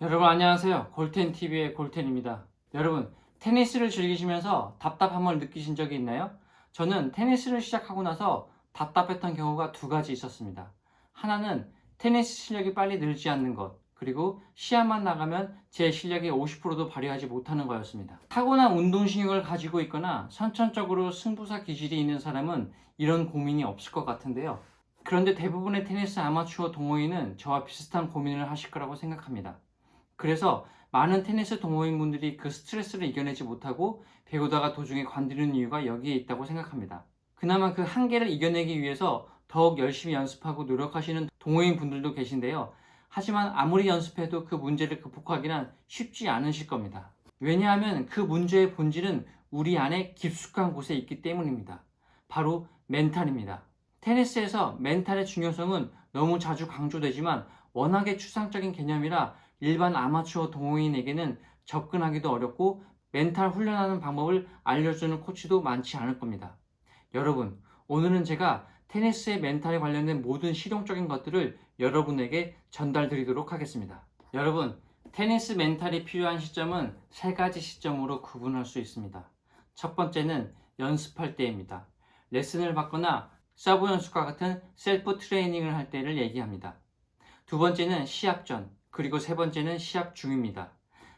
여러분 안녕하세요. 골텐TV의 골텐입니다. 여러분, 테니스를 즐기시면서 답답함을 느끼신 적이 있나요? 저는 테니스를 시작하고 나서 답답했던 경우가 두 가지 있었습니다. 하나는 테니스 실력이 빨리 늘지 않는 것, 그리고 시합만 나가면 제 실력의 50%도 발휘하지 못하는 거였습니다. 타고난 운동신경을 가지고 있거나 선천적으로 승부사 기질이 있는 사람은 이런 고민이 없을 것 같은데요. 그런데 대부분의 테니스 아마추어 동호인은 저와 비슷한 고민을 하실 거라고 생각합니다. 그래서 많은 테니스 동호인분들이 그 스트레스를 이겨내지 못하고 배우다가 도중에 관두는 이유가 여기에 있다고 생각합니다. 그나마 그 한계를 이겨내기 위해서 더욱 열심히 연습하고 노력하시는 동호인 분들도 계신데요. 하지만 아무리 연습해도 그 문제를 극복하기는 쉽지 않으실 겁니다. 왜냐하면 그 문제의 본질은 우리 안에 깊숙한 곳에 있기 때문입니다. 바로 멘탈입니다. 테니스에서 멘탈의 중요성은 너무 자주 강조되지만 워낙에 추상적인 개념이라 일반 아마추어 동호인에게는 접근하기도 어렵고 멘탈 훈련하는 방법을 알려주는 코치도 많지 않을 겁니다. 여러분, 오늘은 제가 테니스의 멘탈에 관련된 모든 실용적인 것들을 여러분에게 전달드리도록 하겠습니다. 여러분, 테니스 멘탈이 필요한 시점은 세 가지 시점으로 구분할 수 있습니다. 첫 번째는 연습할 때입니다. 레슨을 받거나 서브 연습과 같은 셀프 트레이닝을 할 때를 얘기합니다. 두 번째는 시합 전, 그리고 세 번째는 시합 중입니다.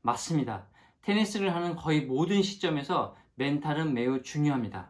맞습니다. 테니스를 하는 거의 모든 시점에서 멘탈은 매우 중요합니다.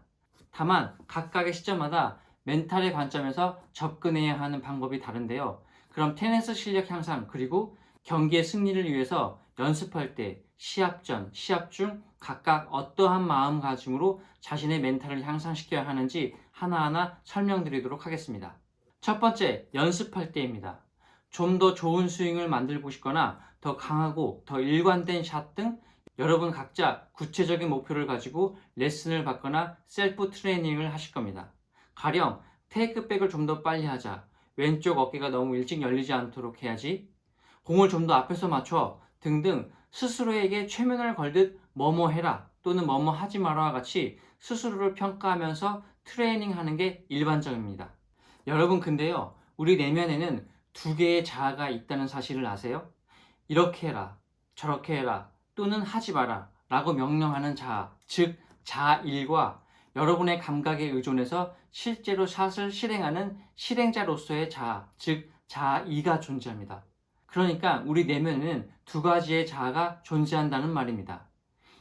다만 각각의 시점마다 멘탈의 관점에서 접근해야 하는 방법이 다른데요. 그럼 테니스 실력 향상 그리고 경기의 승리를 위해서 연습할 때, 시합 전, 시합 중 각각 어떠한 마음가짐으로 자신의 멘탈을 향상시켜야 하는지 하나하나 설명드리도록 하겠습니다. 첫 번째, 연습할 때입니다. 좀 더 좋은 스윙을 만들고 싶거나 더 강하고 더 일관된 샷 등 여러분 각자 구체적인 목표를 가지고 레슨을 받거나 셀프 트레이닝을 하실 겁니다. 가령 테이크백을 좀 더 빨리 하자, 왼쪽 어깨가 너무 일찍 열리지 않도록 해야지, 공을 좀 더 앞에서 맞춰 등등 스스로에게 최면을 걸듯 뭐뭐 해라 또는 뭐뭐 하지 마라와 같이 스스로를 평가하면서 트레이닝하는 게 일반적입니다. 여러분 근데요, 우리 내면에는 두 개의 자아가 있다는 사실을 아세요? 이렇게 해라, 저렇게 해라, 또는 하지 마라 라고 명령하는 자아, 즉 자일과 여러분의 감각에 의존해서 실제로 샷을 실행하는 실행자로서의 자아, 즉 자이가 존재합니다. 그러니까 우리 내면에는 두 가지의 자아가 존재한다는 말입니다.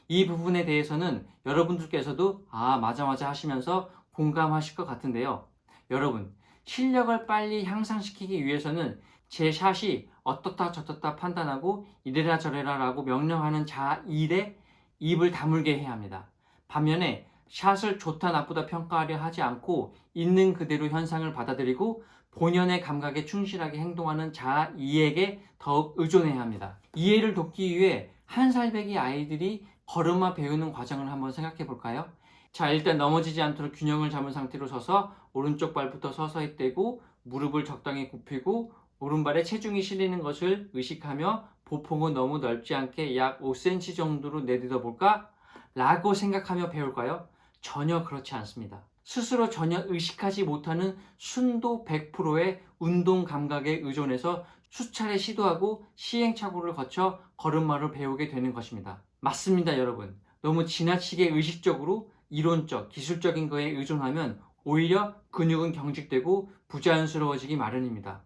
이 부분에 대해서는 여러분들께서도 맞아 하시면서 공감하실 것 같은데요. 여러분, 실력을 빨리 향상시키기 위해서는 제 샷이 어떻다 저떻다 판단하고 이래라 저래라 라고 명령하는 자일에 입을 다물게 해야 합니다. 반면에 샷을 좋다 나쁘다 평가하려 하지 않고 있는 그대로 현상을 받아들이고 본연의 감각에 충실하게 행동하는 자이에게 더욱 의존해야 합니다. 이해를 돕기 위해 한 살배기 아이들이 걸음마 배우는 과정을 한번 생각해 볼까요? 자, 일단 넘어지지 않도록 균형을 잡은 상태로 서서 오른쪽 발부터 서서히 떼고 무릎을 적당히 굽히고 오른발에 체중이 실리는 것을 의식하며 보폭은 너무 넓지 않게 약 5cm 정도로 내딛어 볼까? 라고 생각하며 배울까요? 전혀 그렇지 않습니다. 스스로 전혀 의식하지 못하는 순도 100%의 운동 감각에 의존해서 수차례 시도하고 시행착오를 거쳐 걸음마를 배우게 되는 것입니다. 맞습니다, 여러분. 너무 지나치게 의식적으로 이론적, 기술적인 거에 의존하면 오히려 근육은 경직되고 부자연스러워지기 마련입니다.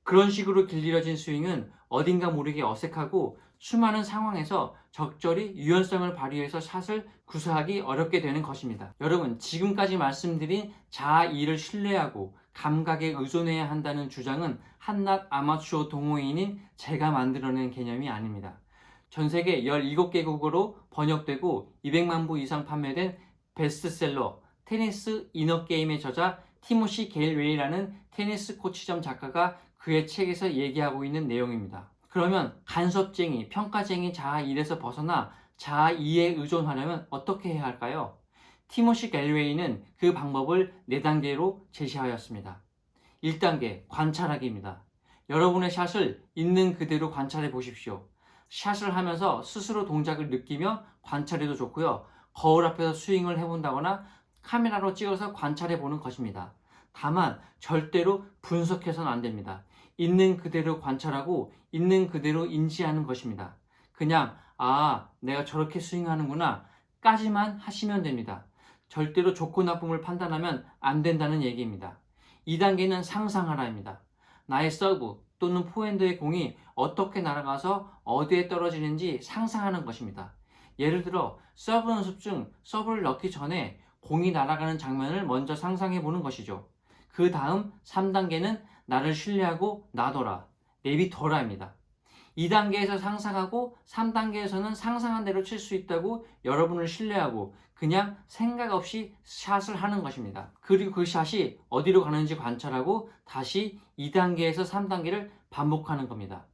그런 식으로 길들여진 스윙은 어딘가 모르게 어색하고 수많은 상황에서 적절히 유연성을 발휘해서 샷을 구사하기 어렵게 되는 것입니다. 여러분, 지금까지 말씀드린 자아이를 신뢰하고 감각에 의존해야 한다는 주장은 한낱 아마추어 동호인인 제가 만들어낸 개념이 아닙니다. 전 세계 17개국어로 번역되고 200만 부 이상 판매된 베스트셀러 테니스 이너게임의 저자 티모시 게일웨이라는 테니스 코치점 작가가 그의 책에서 얘기하고 있는 내용입니다. 그러면 간섭쟁이, 평가쟁이 자아1에서 벗어나 자아2에 의존하려면 어떻게 해야 할까요? 티모시 게일웨이는 그 방법을 4단계로 제시하였습니다. 1단계, 관찰하기입니다. 여러분의 샷을 있는 그대로 관찰해 보십시오. 샷을 하면서 스스로 동작을 느끼며 관찰해도 좋고요. 거울 앞에서 스윙을 해본다거나 카메라로 찍어서 관찰해 보는 것입니다. 다만 절대로 분석해서는 안 됩니다. 있는 그대로 관찰하고 있는 그대로 인지하는 것입니다. 그냥 내가 저렇게 스윙하는구나 까지만 하시면 됩니다. 절대로 좋고 나쁨을 판단하면 안 된다는 얘기입니다. 2단계는 상상하라입니다. 나의 서브 또는 포핸드의 공이 어떻게 날아가서 어디에 떨어지는지 상상하는 것입니다. 예를 들어 서브 연습 중 서브를 넣기 전에 공이 날아가는 장면을 먼저 상상해 보는 것이죠. 그 다음 3단계는 나를 신뢰하고 놔둬라, 내비둬라입니다. 2단계에서 상상하고 3단계에서는 상상한 대로 칠 수 있다고 여러분을 신뢰하고 그냥 생각 없이 샷을 하는 것입니다. 그리고 그 샷이 어디로 가는지 관찰하고 다시 2단계에서 3단계를 반복하는 겁니다.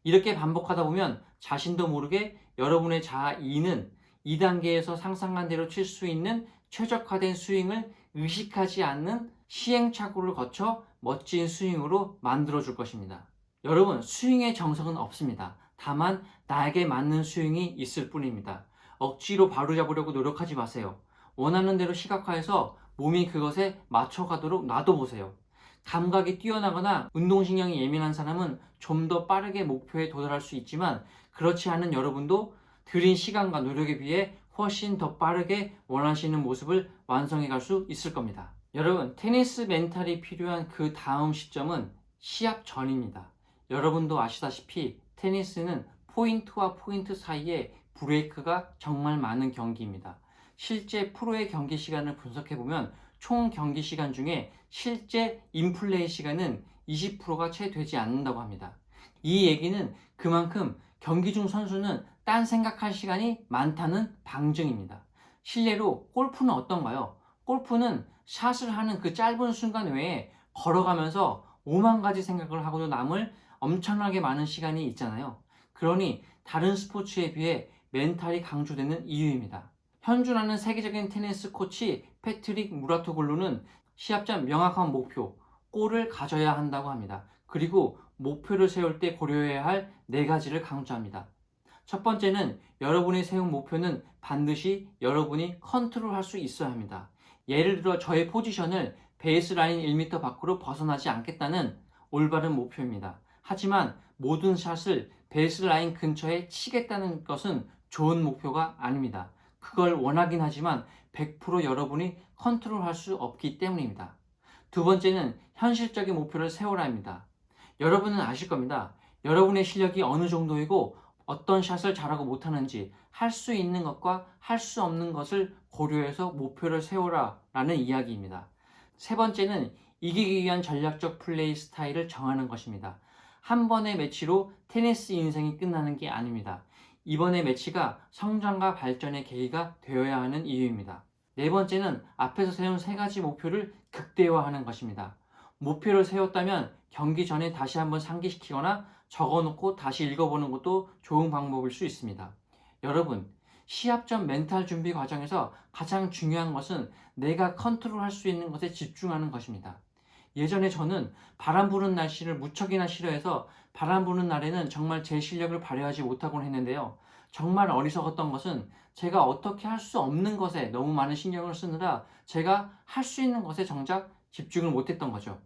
이렇게 반복하다 보면 자신도 모르게 여러분의 자아 2는 2단계에서 상상한 대로 칠 수 있는 최적화된 스윙을 의식하지 않는 시행착오를 거쳐 멋진 스윙으로 만들어 줄 것입니다. 여러분, 스윙의 정석은 없습니다. 다만 나에게 맞는 스윙이 있을 뿐입니다. 억지로 바로잡으려고 노력하지 마세요. 원하는 대로 시각화해서 몸이 그것에 맞춰가도록 놔둬보세요. 감각이 뛰어나거나 운동신경이 예민한 사람은 좀 더 빠르게 목표에 도달할 수 있지만 그렇지 않은 여러분도 들인 시간과 노력에 비해 훨씬 더 빠르게 원하시는 모습을 완성해 갈 수 있을 겁니다. 여러분, 테니스 멘탈이 필요한 그 다음 시점은 시합 전입니다. 여러분도 아시다시피 테니스는 포인트와 포인트 사이에 브레이크가 정말 많은 경기입니다. 실제 프로의 경기 시간을 분석해보면 총 경기 시간 중에 실제 인플레이 시간은 20%가 채 되지 않는다고 합니다. 이 얘기는 그만큼 경기 중 선수는 딴 생각할 시간이 많다는 방증입니다. 실례로 골프는 어떤가요? 골프는 샷을 하는 그 짧은 순간 외에 걸어가면서 5만 가지 생각을 하고도 남을 엄청나게 많은 시간이 있잖아요. 그러니 다른 스포츠에 비해 멘탈이 강조되는 이유입니다. 현존하는 세계적인 테니스 코치 패트릭 무라토글루는 시합 전 명확한 목표, 골을 가져야 한다고 합니다. 그리고 목표를 세울 때 고려해야 할 4가지를 강조합니다. 첫 번째는 여러분이 세운 목표는 반드시 여러분이 컨트롤할 수 있어야 합니다. 예를 들어 저의 포지션을 베이스라인 1m 밖으로 벗어나지 않겠다는 올바른 목표입니다. 하지만 모든 샷을 베이스라인 근처에 치겠다는 것은 좋은 목표가 아닙니다. 그걸 원하긴 하지만 100% 여러분이 컨트롤할 수 없기 때문입니다. 두 번째는 현실적인 목표를 세우라입니다. 여러분은 아실 겁니다. 여러분의 실력이 어느 정도이고 어떤 샷을 잘하고 못하는지 할 수 있는 것과 할 수 없는 것을 고려해서 목표를 세우라 라는 이야기입니다. 세 번째는 이기기 위한 전략적 플레이 스타일을 정하는 것입니다. 한 번의 매치로 테니스 인생이 끝나는 게 아닙니다. 이번의 매치가 성장과 발전의 계기가 되어야 하는 이유입니다. 네 번째는 앞에서 세운 3가지 목표를 극대화하는 것입니다. 목표를 세웠다면 경기 전에 다시 한번 상기시키거나 적어놓고 다시 읽어보는 것도 좋은 방법일 수 있습니다. 여러분, 시합 전 멘탈 준비 과정에서 가장 중요한 것은 내가 컨트롤할 수 있는 것에 집중하는 것입니다. 예전에 저는 바람 부는 날씨를 무척이나 싫어해서 바람 부는 날에는 정말 제 실력을 발휘하지 못하곤 했는데요. 정말 어리석었던 것은 제가 어떻게 할 수 없는 것에 너무 많은 신경을 쓰느라 제가 할 수 있는 것에 정작 집중을 못했던 거죠.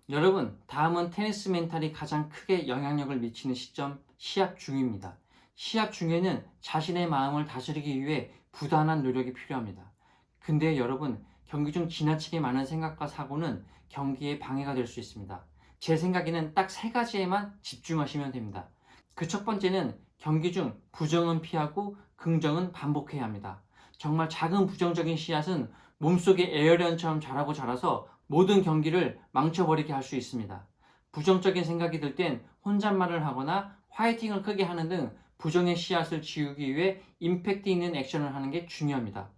여러분, 다음은 테니스 멘탈이 가장 크게 영향력을 미치는 시점, 시합 중입니다. 시합 중에는 자신의 마음을 다스리기 위해 부단한 노력이 필요합니다. 근데 여러분, 경기 중 지나치게 많은 생각과 사고는 경기에 방해가 될 수 있습니다. 제 생각에는 딱 3가지에만 집중하시면 됩니다. 그 첫 번째는 경기 중 부정은 피하고 긍정은 반복해야 합니다. 정말 작은 부정적인 씨앗은 몸속에 에어리언처럼 자라서 모든 경기를 망쳐버리게 할 수 있습니다. 부정적인 생각이 들 땐 혼잣말을 하거나 화이팅을 크게 하는 등 부정의 씨앗을 지우기 위해 임팩트 있는 액션을 하는 게 중요합니다.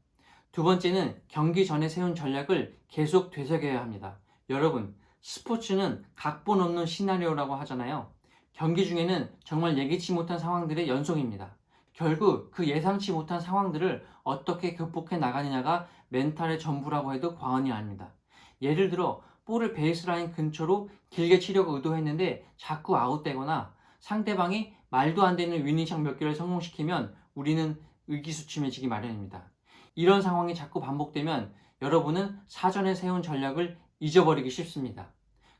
두 번째는 경기 전에 세운 전략을 계속 되새겨야 합니다. 여러분, 스포츠는 각본 없는 시나리오라고 하잖아요. 경기 중에는 정말 예기치 못한 상황들의 연속입니다. 결국 그 예상치 못한 상황들을 어떻게 극복해 나가느냐가 멘탈의 전부라고 해도 과언이 아닙니다. 예를 들어 볼을 베이스라인 근처로 길게 치려고 의도했는데 자꾸 아웃되거나 상대방이 말도 안 되는 위닝샷 몇 개를 성공시키면 우리는 의기소침해지기 마련입니다. 이런 상황이 자꾸 반복되면 여러분은 사전에 세운 전략을 잊어버리기 쉽습니다.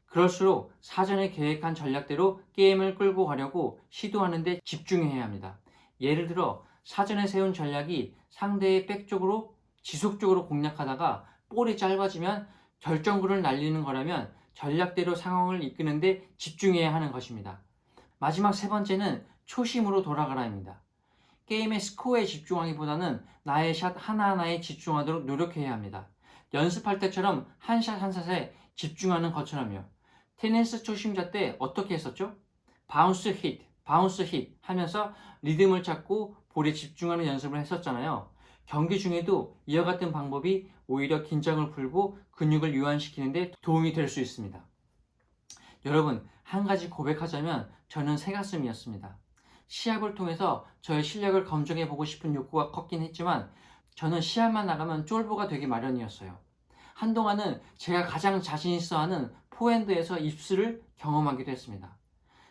그럴수록 사전에 계획한 전략대로 게임을 끌고 가려고 시도하는데 집중해야 합니다. 예를 들어 사전에 세운 전략이 상대의 백 쪽으로 지속적으로 공략하다가 볼이 짧아지면 결정구를 날리는 거라면 전략대로 상황을 이끄는데 집중해야 하는 것입니다. 마지막 세 번째는 초심으로 돌아가라입니다. 게임의 스코어에 집중하기보다는 나의 샷 하나하나에 집중하도록 노력해야 합니다. 연습할 때처럼 한 샷 한 샷에 집중하는 것처럼요. 테니스 초심자 때 어떻게 했었죠? 바운스 힛 하면서 리듬을 찾고 볼에 집중하는 연습을 했었잖아요. 경기 중에도 이와 같은 방법이 오히려 긴장을 풀고 근육을 유한시키는데 도움이 될 수 있습니다. 여러분, 한 가지 고백하자면 저는 새가슴이었습니다. 시합을 통해서 저의 실력을 검증해보고 싶은 욕구가 컸긴 했지만 저는 시합만 나가면 쫄보가 되기 마련이었어요. 한동안은 제가 가장 자신 있어 하는 포핸드에서 입술을 경험하기도 했습니다.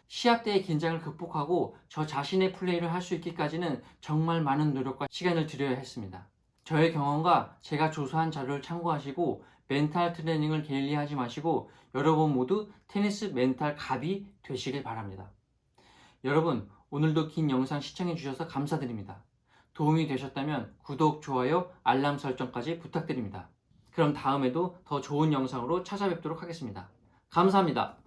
시합 때의 긴장을 극복하고 저 자신의 플레이를 할 수 있기까지는 정말 많은 노력과 시간을 들여야 했습니다. 저의 경험과 제가 조사한 자료를 참고하시고 멘탈 트레이닝을 게을리하지 마시고 여러분 모두 테니스 멘탈 갑이 되시길 바랍니다. 여러분, 오늘도 긴 영상 시청해 주셔서 감사드립니다. 도움이 되셨다면 구독, 좋아요, 알람 설정까지 부탁드립니다. 그럼 다음에도 더 좋은 영상으로 찾아뵙도록 하겠습니다. 감사합니다.